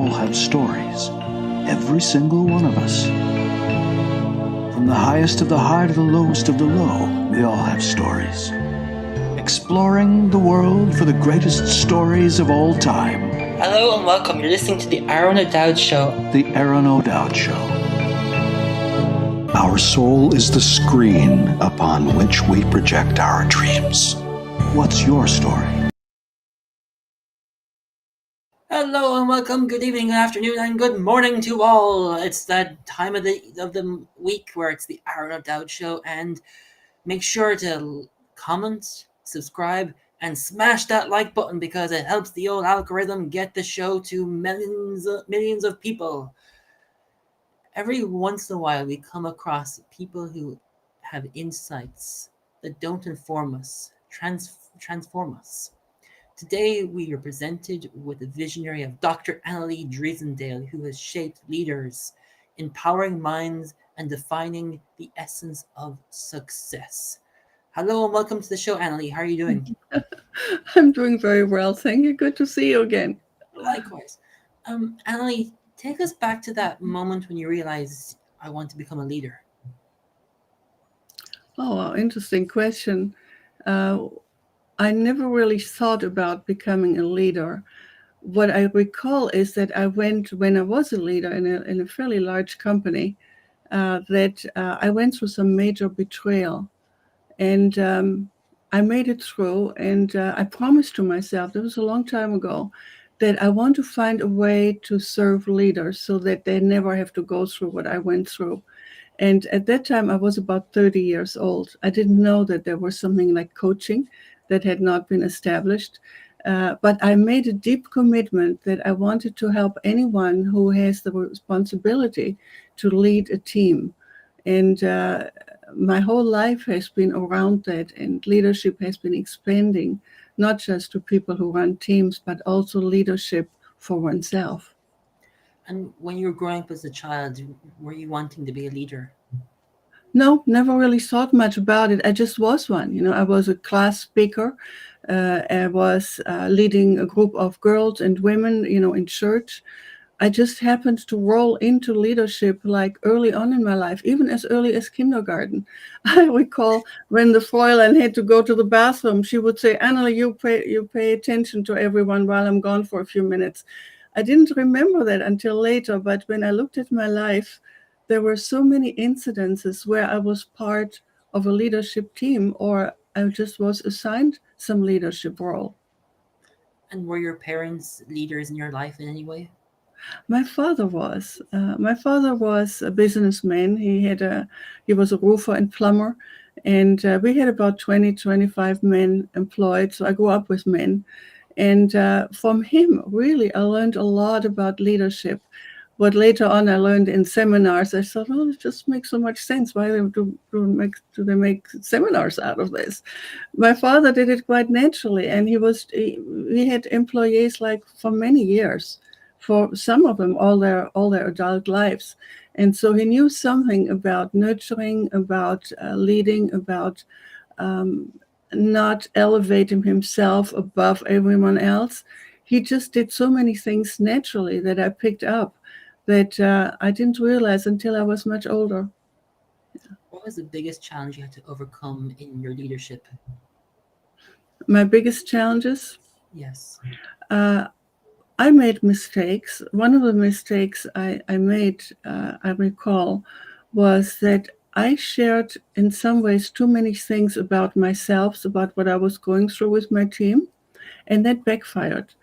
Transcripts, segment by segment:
all have stories. Every single one of us. From the highest of the high to the lowest of the low, we all have stories. Exploring the world for the greatest stories of all time. Hello and welcome. You're listening to the Aron O'Dowd Show. The Aron O'Dowd Show. Our soul is the screen upon which we project our dreams. What's your story? Hello and welcome. Good evening, good afternoon, and good morning to all. It's that time of the week where it's the Aron O'Dowd Show, and make sure to comment, subscribe, and smash that like button because it helps the old algorithm get the show to millions of people. Every once in a while, we come across people who have insights that don't inform us, transform us. Today, we are presented with a visionary of Dr. Anneli Driessen, who has shaped leaders, empowering minds, and defining the essence of success. Hello and welcome to the show, Anneli. How are you doing? I'm doing very well, thank you. Good to see you again. Likewise. Anneli, take us back to that moment when you realized I want to become a leader. Oh, interesting question. I never really thought about becoming a leader. What I recall is that when I was a leader in a fairly large company, I went through some major betrayal. And I made it through, and I promised to myself, that was a long time ago, that I want to find a way to serve leaders so that they never have to go through what I went through. And at that time, I was about 30 years old. I didn't know that there was something like coaching that had not been established. But I made a deep commitment that I wanted to help anyone who has the responsibility to lead a team. And my whole life has been around that, and leadership has been expanding, not just to people who run teams, but also leadership for oneself. And when you were growing up as a child, were you wanting to be a leader? No, never really thought much about it. I just was one. I was a class speaker. I was leading a group of girls and women, in church. I just happened to roll into leadership like early on in my life, even as early as kindergarten. I recall when the Fräulein had to go to the bathroom, she would say, Anneli, you pay attention to everyone while I'm gone for a few minutes. I didn't remember that until later, but when I looked at my life, there were so many incidences where I was part of a leadership team, or I just was assigned some leadership role. And were your parents leaders in your life in any way? My father was. My father was a businessman. He was a roofer and plumber, and we had about 20, 25 men employed. So I grew up with men. And from him, really, I learned a lot about leadership. What later on I learned in seminars, I thought, well, it just makes so much sense. Why do they make seminars out of this? My father did it quite naturally, and he had employees like for many years, for some of them all their adult lives. And so he knew something about nurturing, about leading, about not elevating himself above everyone else. He just did so many things naturally that I picked up that I didn't realize until I was much older. What was the biggest challenge you had to overcome in your leadership? My biggest challenges? Yes. I made mistakes. One of the mistakes I made, I recall, was that I shared in some ways too many things about myself, about what I was going through with my team, and that backfired.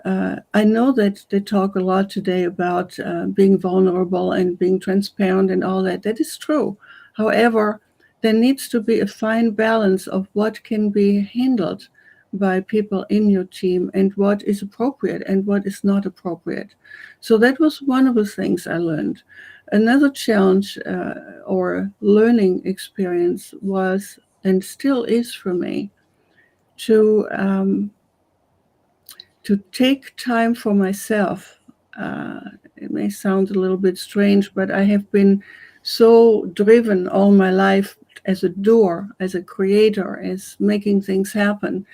I know that they talk a lot today about being vulnerable and being transparent and all that. That is true. However, there needs to be a fine balance of what can be handled by people in your team and what is appropriate and what is not appropriate. So that was one of the things I learned. Another challenge or learning experience was, and still is for me, to take time for myself. It may sound a little bit strange, but I have been so driven all my life as a doer, as a creator, as making things happen,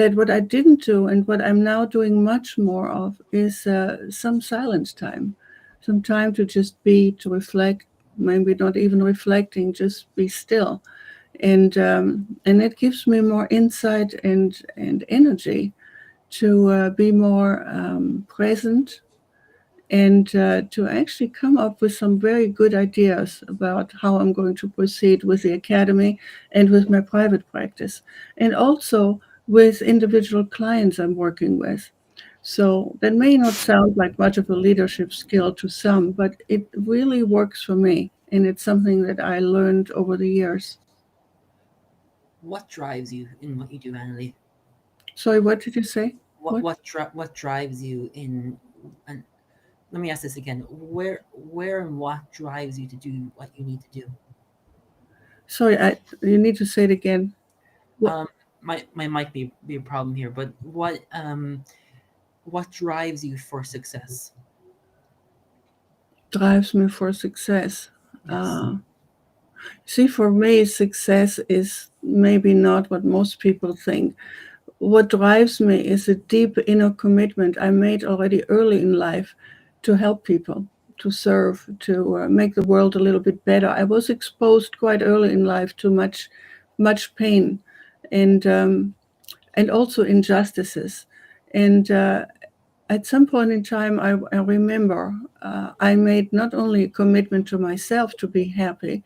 that what I didn't do and what I'm now doing much more of is some silence time, some time to just be, to reflect, maybe not even reflecting, just be still. And it gives me more insight and energy to be more present and to actually come up with some very good ideas about how I'm going to proceed with the academy and with my private practice, and also with individual clients I'm working with. So that may not sound like much of a leadership skill to some, but it really works for me. And it's something that I learned over the years. What drives you in what you do, Anneli? Sorry, what did you say? What drives you in? And let me ask this again: where and what drives you to do what you need to do? Sorry, you need to say it again. Um, might be a problem here, but what drives you for success? Drives me for success. Yes. See, for me, success is maybe not what most people think. What drives me is a deep inner commitment I made already early in life to help people, to serve, to make the world a little bit better. I was exposed quite early in life to much pain, and and also injustices. And at some point in time, I remember I made not only a commitment to myself to be happy,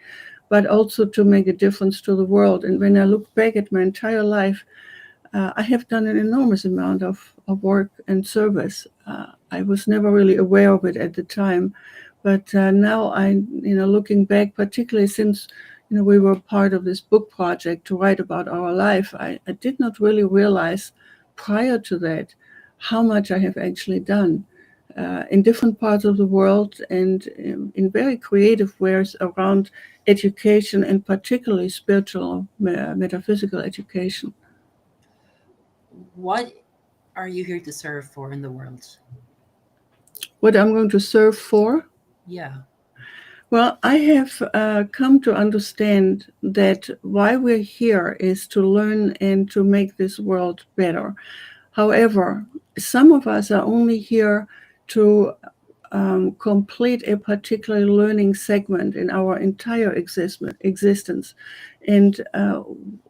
but also to make a difference to the world. And when I look back at my entire life, I have done an enormous amount of work and service. I was never really aware of it at the time, but now looking back, particularly since we were part of this book project to write about our life, I did not really realize prior to that how much I have actually done in different parts of the world and in very creative ways around education and particularly spiritual metaphysical education. What are you here to serve for in the world? What I'm going to serve for? Yeah. Well, I have come to understand that why we're here is to learn and to make this world better. However, some of us are only here to complete a particular learning segment in our entire existence. And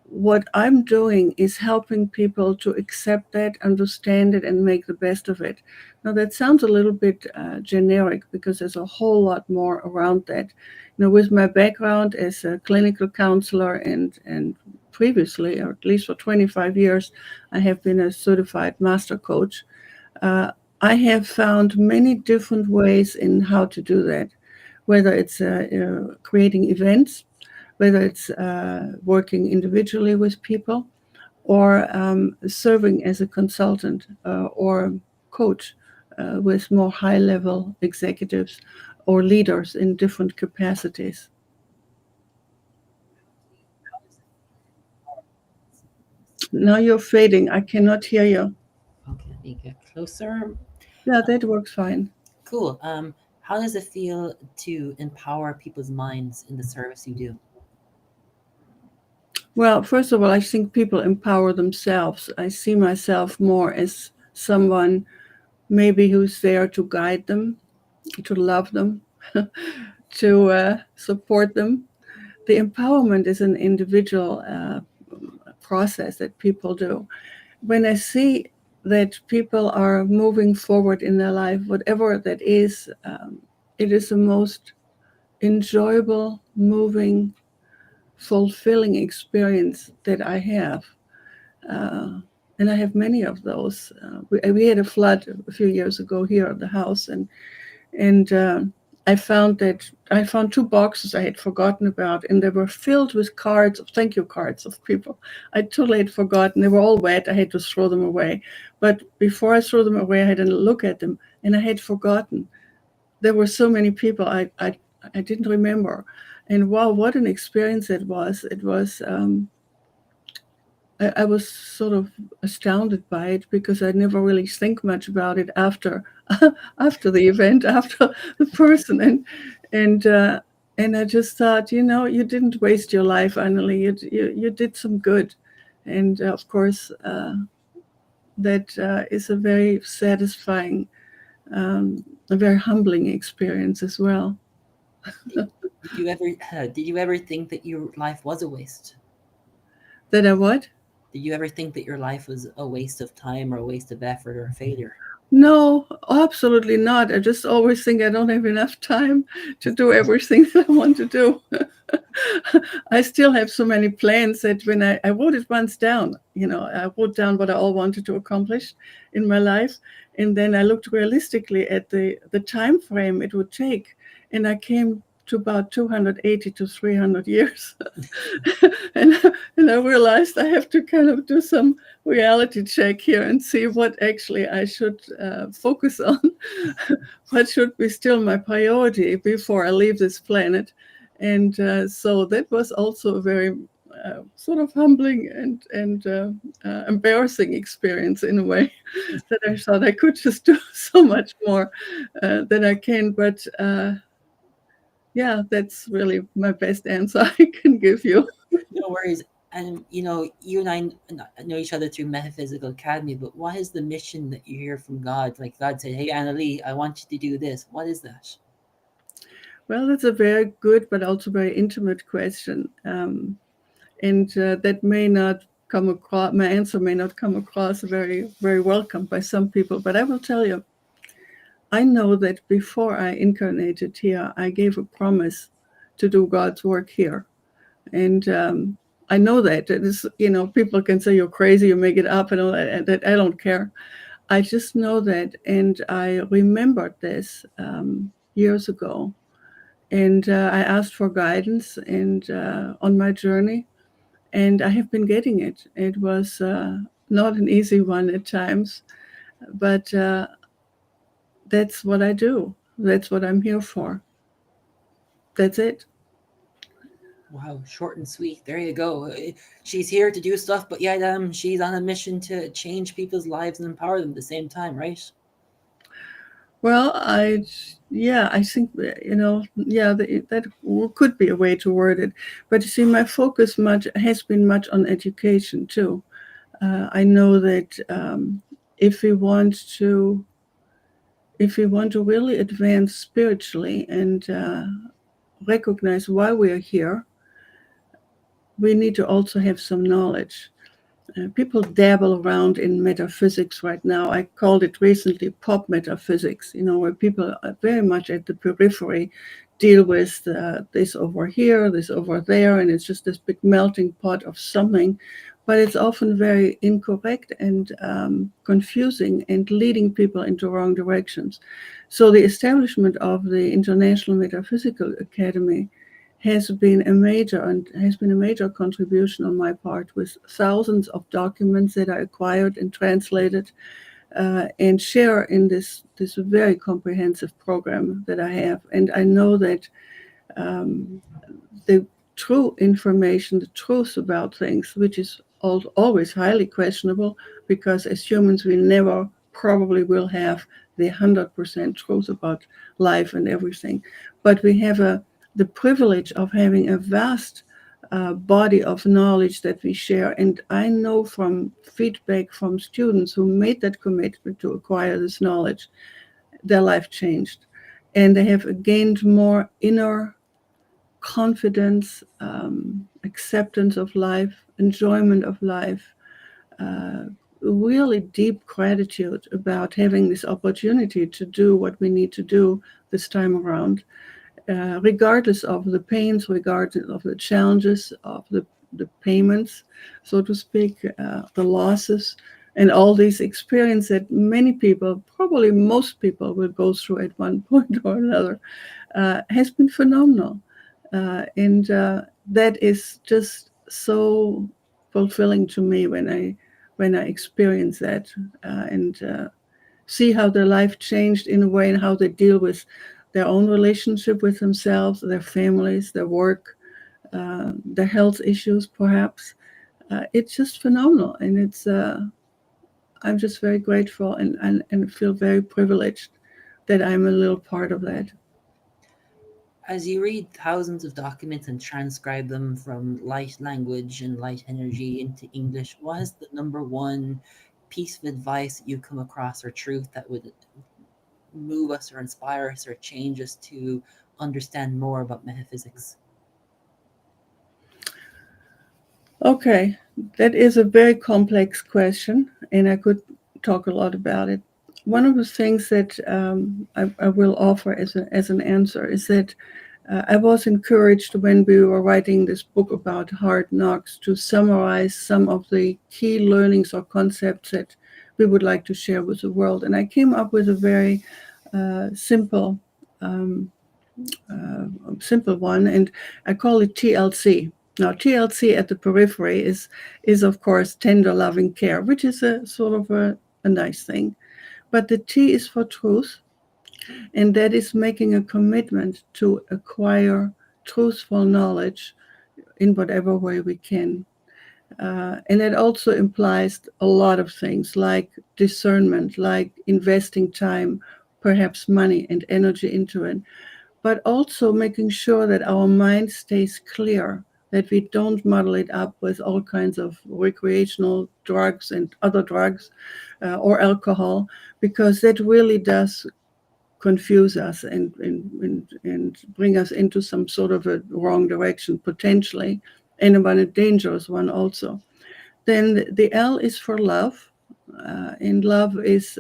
what I'm doing is helping people to accept that, understand it, and make the best of it. Now, that sounds a little bit generic because there's a whole lot more around that. With my background as a clinical counselor and previously, or at least for 25 years, I have been a certified master coach. I have found many different ways in how to do that, whether it's creating events, whether it's working individually with people, or serving as a consultant or coach with more high-level executives or leaders in different capacities. Now you're fading. I cannot hear you. Okay, let me get closer. Yeah, that works fine. Cool. How does it feel to empower people's minds in the service you do? Well, first of all, I think people empower themselves. I see myself more as someone maybe who's there to guide them, to love them, to support them. The empowerment is an individual process that people do. When I see that people are moving forward in their life, whatever that is, it is the most enjoyable, moving, fulfilling experience that I have. And I have many of those. We had a flood a few years ago here at the house, and I found two boxes I had forgotten about, and they were filled with cards, thank you cards of people. I totally had forgotten. They were all wet. I had to throw them away. But before I threw them away, I had a look at them, and I had forgotten. There were so many people I didn't remember. And wow, what an experience it was. It was I was sort of astounded by it because I never really think much about it after after the event, after the person, and I just thought, you didn't waste your life, Anneli. You did some good, and of course, that is a very satisfying, a very humbling experience as well. Did you ever did you ever think that your life was a waste? That I what? Did you ever think that your life was a waste of time or a waste of effort or a failure? No, absolutely not. I just always think I don't have enough time to do everything that I want to do. I still have so many plans that when I wrote it once down, I wrote down what I all wanted to accomplish in my life. And then I looked realistically at the time frame it would take. And I came to about 280 to 300 years. and, and I realized I have to kind of do some reality check here and see what actually I should focus on, what should be still my priority before I leave this planet. And so that was also a very sort of humbling and embarrassing experience in a way that I thought I could just do so much more than I can. But yeah, that's really my best answer I can give you. No worries. And you and I know each other through Metaphysical Academy, but what is the mission that you hear from God? Like God said, "Hey, Anneli, I want you to do this." What is that? Well, that's a very good but also very intimate question. And that may not come across, my answer may not come across very, very welcome by some people, but I will tell you, I know that before I incarnated here, I gave a promise to do God's work here. And I know that it is, people can say you're crazy, you make it up, and all that, and that I don't care. I just know that. And I remembered this years ago. And I asked for guidance and on my journey, and I have been getting it. It was not an easy one at times, but that's what I do. That's what I'm here for. That's it. Wow, short and sweet. There you go. She's here to do stuff, but yet she's on a mission to change people's lives and empower them at the same time, right? Well, yeah, I think, yeah, that could be a way to word it. But you see, my focus much has been much on education too. I know that if we want to, if we want to really advance spiritually and recognize why we are here, we need to also have some knowledge. People dabble around in metaphysics right now. I called it recently pop metaphysics, where people are very much at the periphery, deal with this over here, this over there, and it's just this big melting pot of something. But it's often very incorrect and confusing and leading people into wrong directions. So the establishment of the International Metaphysical Academy has been a major contribution on my part, with thousands of documents that I acquired and translated and share in this very comprehensive program that I have. And I know that the true information, the truth about things, which is always highly questionable, because as humans we never probably will have the 100% truth about life and everything, but we have the privilege of having a vast body of knowledge that we share. And I know from feedback from students who made that commitment to acquire this knowledge, their life changed, and they have gained more inner confidence, acceptance of life, enjoyment of life, uh, really deep gratitude about having this opportunity to do what we need to do this time around, regardless of the pains, regardless of the challenges, of the payments, so to speak, the losses, and all these experiences that many people, probably most people, will go through at one point or another, has been phenomenal. And that is just so fulfilling to me when I experience that and see how their life changed in a way, and how they deal with their own relationship with themselves, their families, their work, their health issues, perhaps. It's just phenomenal, and I'm just very grateful and feel very privileged that I'm a little part of that. As you read thousands of documents and transcribe them from light language and light energy into English, what is the number one piece of advice that you come across or truth that would move us or inspire us or change us to understand more about metaphysics? Okay, that is a very complex question, and I could talk a lot about it. One of the things that I will offer as an answer is that I was encouraged when we were writing this book about hard knocks to summarize some of the key learnings or concepts that we would like to share with the world. And I came up with a very simple simple one, and I call it TLC. Now, TLC at the periphery is of course tender loving care, which is a sort of a nice thing. But the T is for truth, and that is making a commitment to acquire truthful knowledge in whatever way we can. And that also implies a lot of things like discernment, like investing time, perhaps money and energy into it, but also making sure that our mind stays clear, that we don't muddle it up with all kinds of recreational drugs and other drugs or alcohol, because that really does confuse us and bring us into some sort of a wrong direction potentially, and a dangerous one also. Then the L is for love, and love is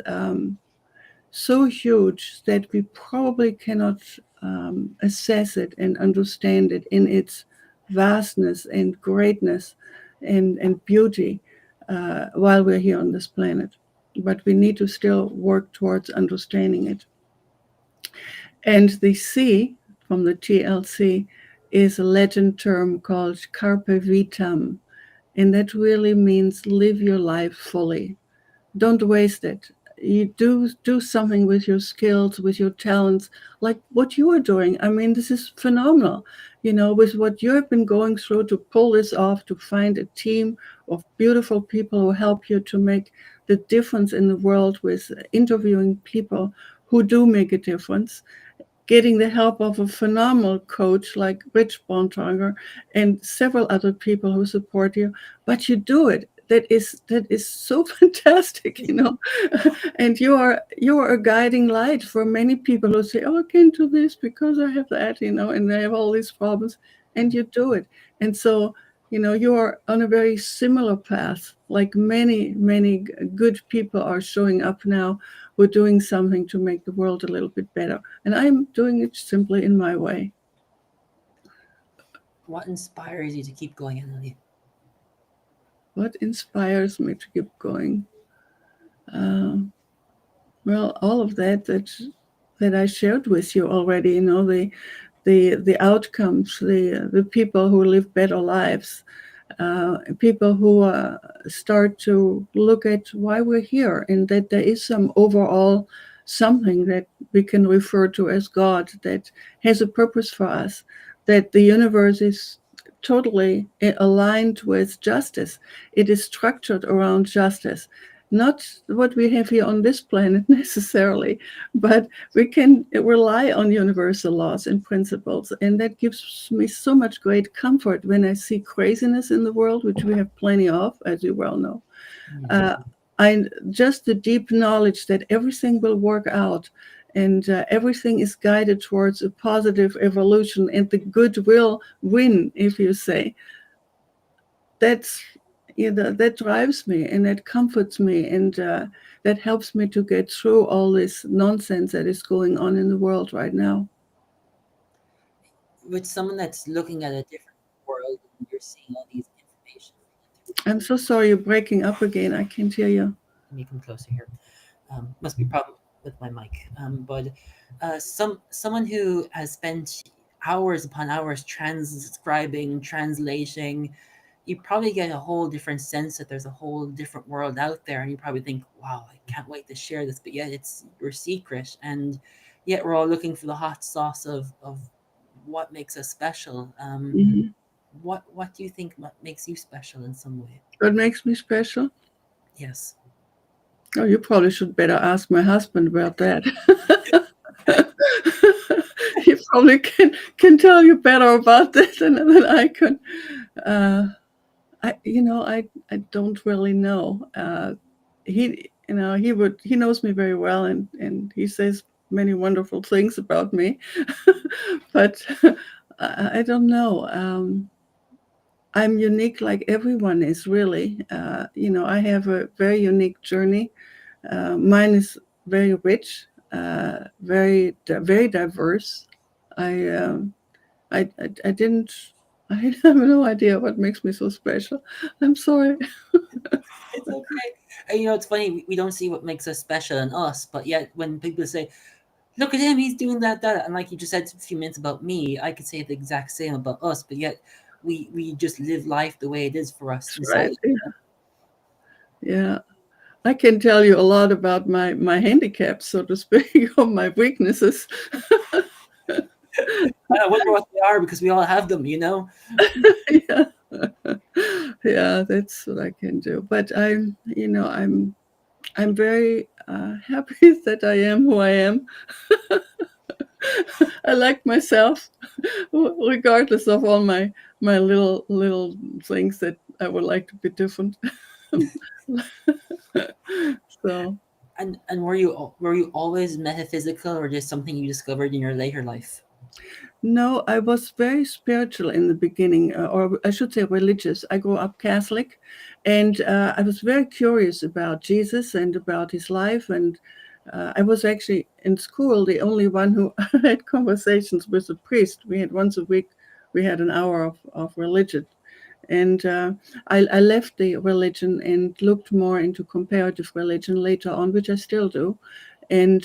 so huge that we probably cannot assess it and understand it in its vastness and greatness and beauty while we're here on this planet. But we need to still work towards understanding it. And the C from the TLC is a Latin term called carpe vitam, and that really means live your life fully. Don't waste it. You do something with your skills, with your talents, like what you are doing. I mean, this is phenomenal. With what you have been going through to pull this off, to find a team of beautiful people who help you to make the difference in the world with interviewing people who do make a difference, getting the help of a phenomenal coach like Rich Bontrager and several other people who support you, but you do it. That is so fantastic, and you are a guiding light for many people who say, "Oh, I can't do this because I have that," and they have all these problems, and you do it. And so, you are on a very similar path, like many good people are showing up now. We're doing something to make the world a little bit better, and I'm doing it simply in my way. What inspires you to keep going, Anneli? What inspires me to keep going? Well, all of that I shared with you already. The outcomes, the people who live better lives, people who start to look at why we're here, and that there is some overall something that we can refer to as God that has a purpose for us, that the universe is totally aligned with justice. It is structured around justice. Not what we have here on this planet necessarily, but we can rely on universal laws and principles. And that gives me so much great comfort when I see craziness in the world, which we have plenty of, as you well know. Just the deep knowledge that everything will work out, and everything is guided towards a positive evolution, and the good will win, if you say. That drives me, and that comforts me, and that helps me to get through all this nonsense that is going on in the world right now. With someone that's looking at a different world and you're seeing all these information. I'm so sorry, you're breaking up again. I can't hear you. Let me come closer here. Must be a problem with my mic. But someone who has spent hours upon hours transcribing, translating, you probably get a whole different sense that there's a whole different world out there, and you probably think, wow, I can't wait to share this, but yet it's your secret, and yet we're all looking for the hot sauce of what makes us special. Mm-hmm. What do you think makes you special in some way? What makes me special? Yes. Oh, you probably should better ask my husband about that. He probably can tell you better about that than I can. I don't really know. he knows me very well, and he says many wonderful things about me. But I don't know. I'm unique like everyone is, really. I have a very unique journey. Mine is very rich, very diverse. I, um, I didn't. I have no idea what makes me so special. I'm sorry. It's okay. And it's funny, we don't see what makes us special in us, but yet when people say, look at him, he's doing that, and like you just said a few minutes about me, I could say the exact same about us, but yet we just live life the way it is for us That's right. inside. Yeah. I can tell you a lot about my handicaps, so to speak, or my weaknesses. I wonder what they are because we all have them. Yeah. Yeah, that's what I can do. But I'm very happy that I am who I am. I like myself, regardless of all my little things that I would like to be different. So And were you always metaphysical, or just something you discovered in your later life? no, I was very spiritual in the beginning, or I should say religious. I grew up Catholic, and I was very curious about Jesus and about his life. And I was actually in school the only one who had conversations with a priest. We had once a week, we had an hour of religion. And I left the religion and looked more into comparative religion later on, which I still do. And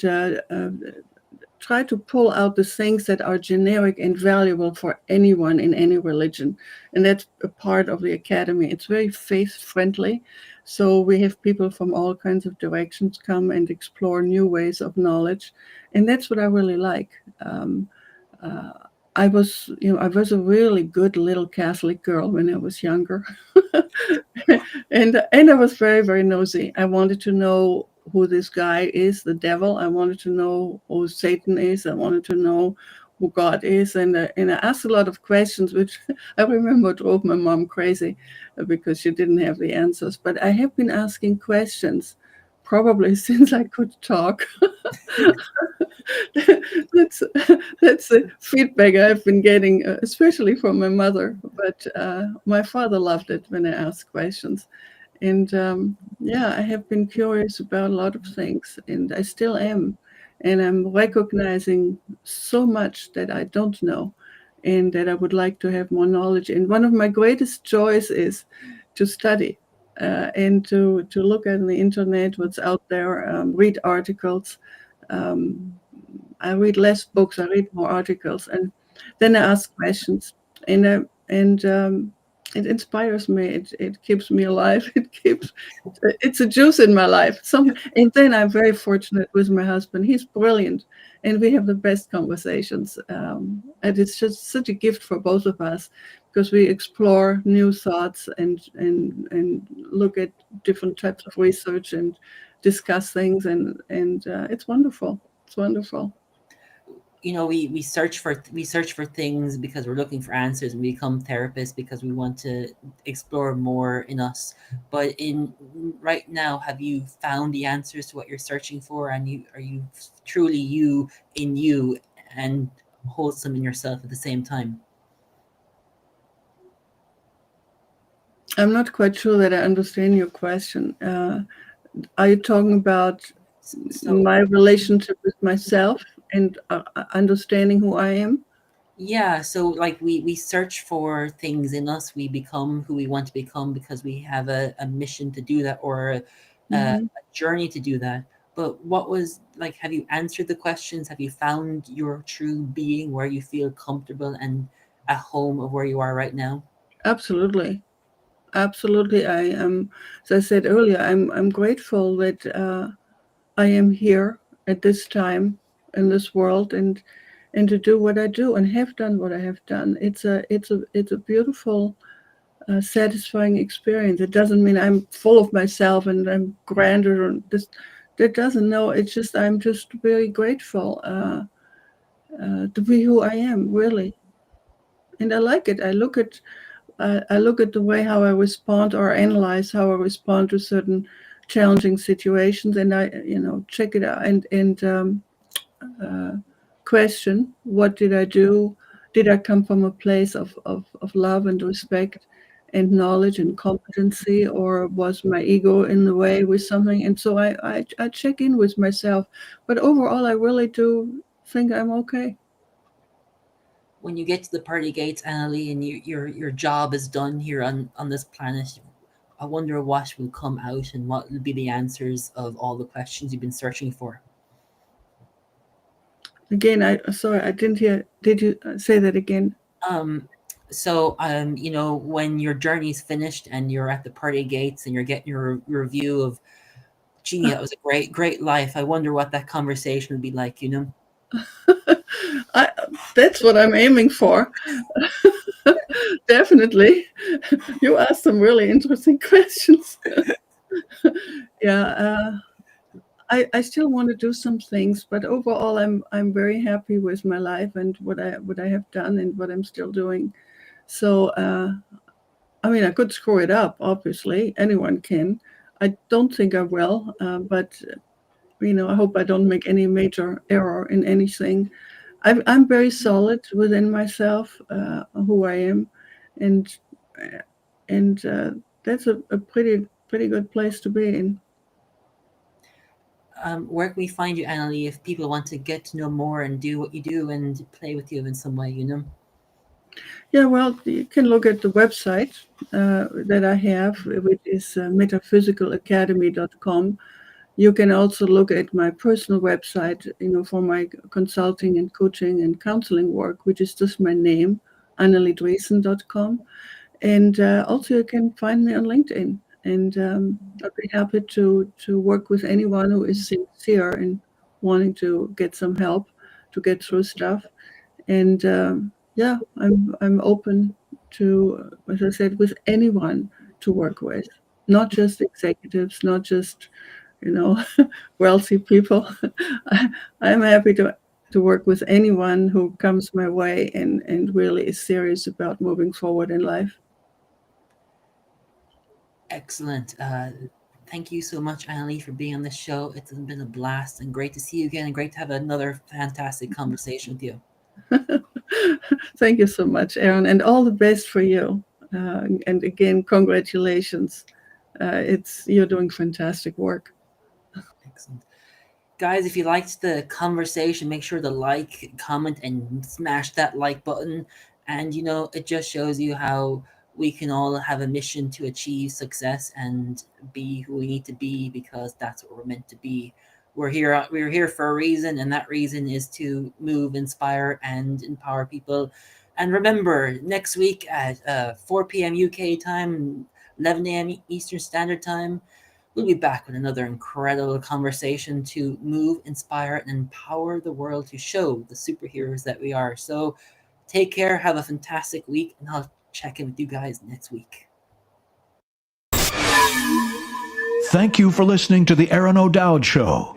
try to pull out the things that are generic and valuable for anyone in any religion. And that's a part of the academy. It's very faith friendly. So we have people from all kinds of directions come and explore new ways of knowledge. And that's what I really like. Uh, I was a really good little Catholic girl when I was younger. And I was very, very nosy. I wanted to know who this guy is, the devil. I wanted to know who Satan is. I wanted to know who God is, and I asked a lot of questions, which I remember drove my mom crazy because she didn't have the answers. But I have been asking questions probably since I could talk. that's that's the feedback I've been getting, especially from my mother. But my father loved it when I asked questions. And yeah, I have been curious about a lot of things, and I still am. And I'm recognizing so much that I don't know, and that I would like to have more knowledge. And one of my greatest joys is to study, and to look at the internet, what's out there, read articles. Um, I read less books, I read more articles, and then I ask questions. And it inspires me. It keeps me alive. It's a juice in my life. And then I'm very fortunate with my husband. He's brilliant, and we have the best conversations. And it's just such a gift for both of us because we explore new thoughts and look at different types of research and discuss things, and it's wonderful. It's wonderful. We search for things because we're looking for answers, and we become therapists because we want to explore more in us. But in right now, have you found the answers to what you're searching for, and are you truly you in you and wholesome in yourself at the same time? I'm not quite sure that I understand your question. Are you talking about So my relationship with myself and understanding who I am? yeah, so like we search for things in us, we become who we want to become because we have a mission to do that, or a Hmm. journey to do that. But what was like, have you answered the questions? Have you found your true being where you feel comfortable and at home of where you are right now? Absolutely, absolutely. I am, as I said earlier, I'm grateful that I am here at this time in this world, and to do what I do and have done what I have done. It's a beautiful, satisfying experience. It doesn't mean I'm full of myself and I'm grander and this. That doesn't know. It's just I'm just very grateful to be who I am, really, and I like it. I look at the way how I respond or analyze how I respond to certain challenging situations, and I, check it out and question, what did I do? Did I come from a place of love and respect and knowledge and competency, or was my ego in the way with something? And so I check in with myself. But overall, I really do think I'm okay. When you get to the party gates, Anneli, and your job is done here on this planet, I wonder what will come out and what will be the answers of all the questions you've been searching for. Again, sorry, I didn't hear. Did you say that again? So, when your journey's finished and you're at the party gates and you're getting your review of, gee, that was a great life. I wonder what that conversation would be like, That's what I'm aiming for. Definitely. You asked some really interesting questions. Yeah. I still want to do some things, but overall, I'm very happy with my life and what I have done and what I'm still doing. So, I could screw it up. Obviously, anyone can. I don't think I will, but I hope I don't make any major error in anything. I'm very solid within myself, who I am, and that's a pretty good place to be in. Where can we find you, Anneli, if people want to get to know more and do what you do and play with you in some way, Yeah, well, you can look at the website that I have, which is metaphysicalacademy.com. You can also look at my personal website, for my consulting and coaching and counseling work, which is just my name, annelidriessen.com. And also you can find me on LinkedIn. And I'd be happy to work with anyone who is sincere in wanting to get some help to get through stuff. And I'm open to, as I said, with anyone to work with, not just executives, not just wealthy people. I'm happy to work with anyone who comes my way and really is serious about moving forward in life. Excellent. Thank you so much, Anneli, for being on this show. It's been a blast and great to see you again and great to have another fantastic conversation with you. Thank you so much, Aron, and all the best for you. And again, congratulations. You're doing fantastic work. Excellent. Guys, if you liked the conversation, make sure to like, comment, and smash that like button. And, it just shows you how we can all have a mission to achieve success and be who we need to be, because that's what we're meant to be. We're here for a reason, and that reason is to move, inspire, and empower people. And remember, next week at 4 p.m. UK time, 11 a.m. Eastern Standard Time, we'll be back with another incredible conversation to move, inspire, and empower the world to show the superheroes that we are. So take care, have a fantastic week, and I'll check in with you guys next week. Thank you for listening to the Aron O'Dowd Show,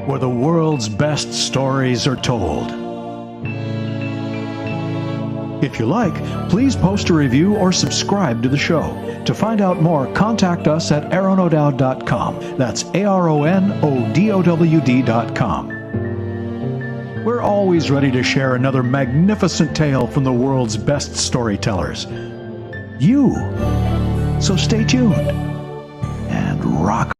where the world's best stories are told. If you like, please post a review or subscribe to the show. To find out more, contact us at aronodowd.com. That's ARONODOWD.com. We're always ready to share another magnificent tale from the world's best storytellers. So stay tuned and rock